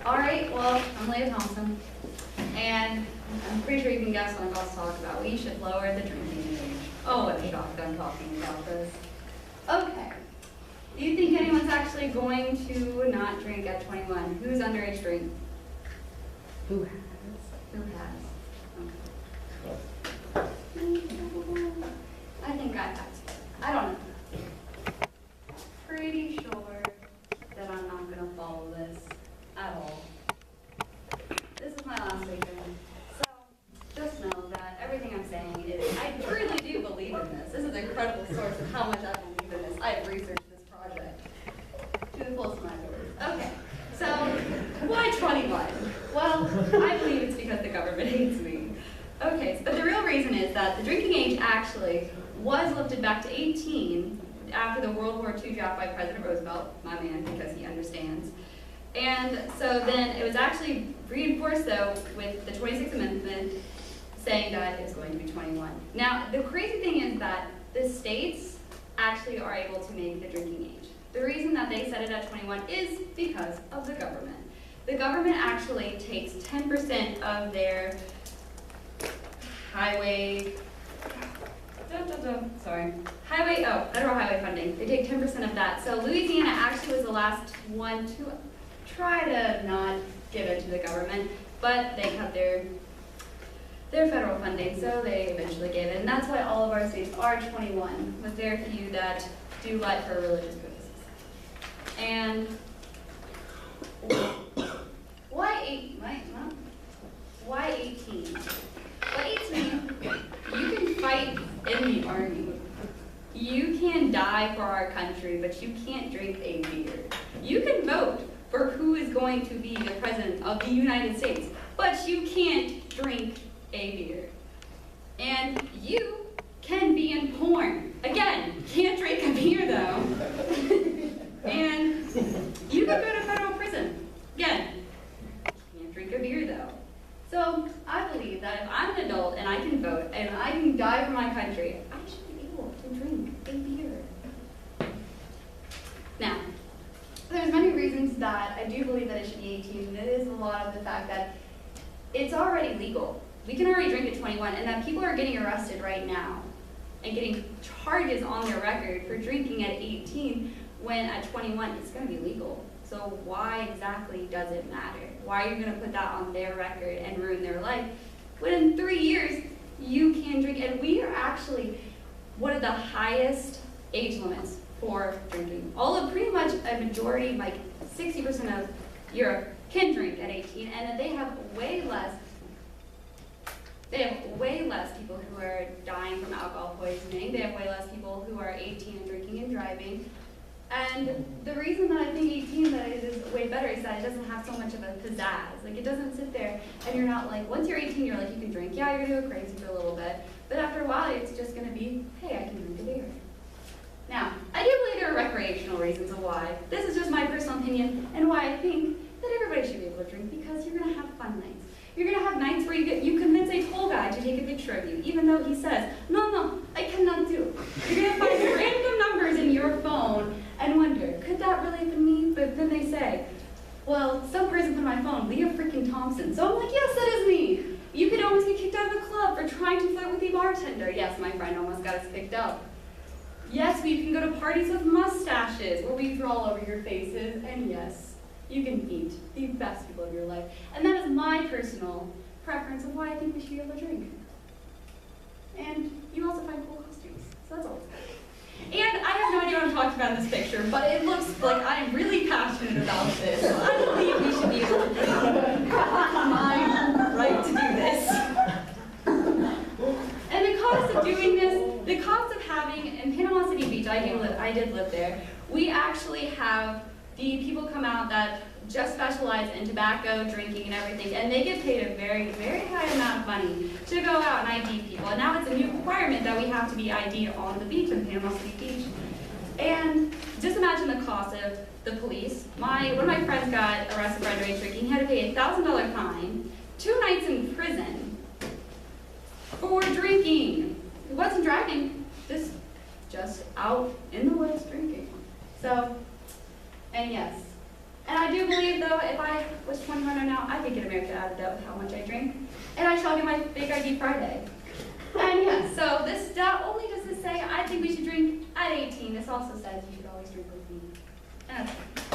All right, well, I'm Leah Thompson, and I'm pretty sure you can guess what I'm about to talk about. We should lower the drinking age. Oh, what a shock that I'm talking about this. Okay. Do you think anyone's actually going to not drink at 21? Who's underage drink? Who has? Who has? Okay. I think I have to. I don't know. Pretty sure that I'm not going to follow this at all. This is my last weekend. So just know that everything I'm saying is, I really do believe in this. This is an incredible source of how much I believe in this. I have researched this project to the fullest of my abilities. Okay, so why 21? Well, I believe it's because the government hates me. Okay, but the real reason is that the drinking age actually was lifted back to 18 after the World War II draft by President Roosevelt, my man, because he understands. And so then it was actually reinforced, though, with the 26th Amendment saying that it's going to be 21. Now, the crazy thing is that the states actually are able to make the drinking age. The reason that they set it at 21 is because of the government. The government actually takes 10% of their federal highway funding. They take 10% of that. So Louisiana actually was the last one to try to not give it to the government, but they cut their federal funding, so they eventually gave it. And that's why all of our states are 21, with very few that do let for religious purposes. And why 18? Why 18? Well, 18, you can fight in the army. You can die for our country, but you can't drink a beer. You can vote for who is going to be the president of the United States, but you can't drink a beer. And you can be in porn. Again, can't drink a beer though. And you could go to federal prison. Again, can't drink a beer though. So I believe that if I'm an adult and I can vote and I can die for my country, I should be able to drink a beer. Now, there's many reasons that I do believe that it should be 18. It is a lot of the fact that it's already legal. We can already drink at 21, and that people are getting arrested right now and getting charges on their record for drinking at 18 when at 21 it's going to be legal. So why exactly does it matter? Why are you going to put that on their record and ruin their life when in 3 years you can drink? And we are actually one of the highest age limits for drinking. Pretty much a majority, like 60% of Europe can drink at 18, and they have way less people who are dying from alcohol poisoning. They have way less people who are 18 and drinking and driving. And the reason that I think 18 that it is way better is that it doesn't have so much of a pizzazz. Like, it doesn't sit there and you're not like, once you're 18, you're like, you can drink. Yeah, you're gonna go crazy for a little bit. But after a while, it's just gonna be, hey, I can drink a beer. Now, I do believe there are recreational reasons of why. This is just my personal opinion and why I think that everybody should be able to drink, because you're gonna have fun nights. You're gonna have nights where you convince a toll guy to take a picture of you, even though he says, no, I cannot do. You're gonna find random numbers in your phone and wonder, could that really have been me? But then they say, well, some person put on my phone, Leah freaking Thompson. So I'm like, yes, that is me. You could almost get kicked out of the club for trying to flirt with the bartender. Yes, my friend almost got us kicked out. Yes, you can go to parties with mustaches where we draw all over your faces. And yes, you can meet the best people of your life. And that is my personal preference of why I think we should be able to drink. And you also find cool costumes. So that's all. And I have no idea what I'm talking about in this picture, but it looks like I am really passionate about this. So I believe we should be able to drink. My right to do this. And the cost of doing this, the cost of having, in Panama City Beach, I did live there, we actually have the people come out that just specialize in tobacco, drinking, and everything, and they get paid a very, very high amount of money to go out and ID people. And now it's a new requirement that we have to be ID'd on the beach in Panama City Beach. And just imagine the cost of the police. One of my friends got arrested for underage drinking. He had to pay a $1,000 fine, 2 nights in prison for drinking. He wasn't driving, just out in the woods drinking. So, and yes, And I do believe, though, if I was 21 or now, I could get America out of debt with how much I drink. And I shall get my Big ID Friday. And yeah, so this not only does this say I think we should drink at 18, this also says you should always drink with me. And that's it.